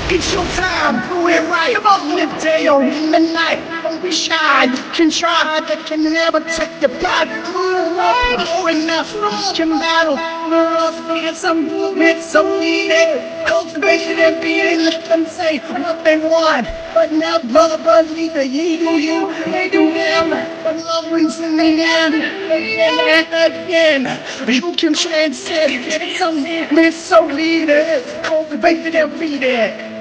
It's your time, do it right. Come on, live day or in the night. Don't be shy, you can try, but can never take your pride. Or enough, can battle. It's some movement, so needed. Cultivation and being, let them say what they want. But never believe that ye do you, they do them. But love wins in the end, again and again. You can transcend, it's some movement, so needed. Cultivation and being it.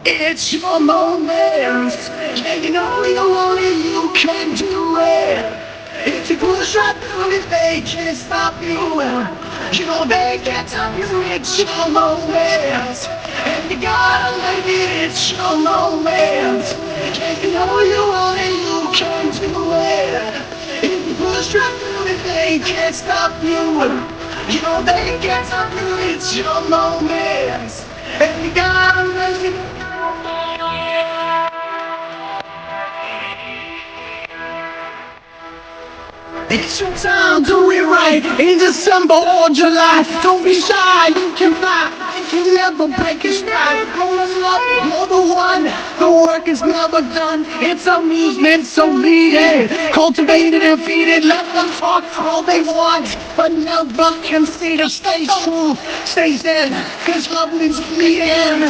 It's your moment, and you know you can do it. If you push right through it, they can't stop you. You know they can't stop you. It's your moment, and you gotta make it. It's your moment, and you know you can do it. If you push right through it, they can't stop you. You know they can't stop you. It's your moment, and you gotta make it. It's your time, do it right. In December or July, don't be shy, you can fly. You can never break your stride. Always love, you're the one. The work is never done. It's amusement, so lead it. Cultivated and feed it. Let them talk all they want, but never concede or stay true. Stay zen, cause love is bleeding.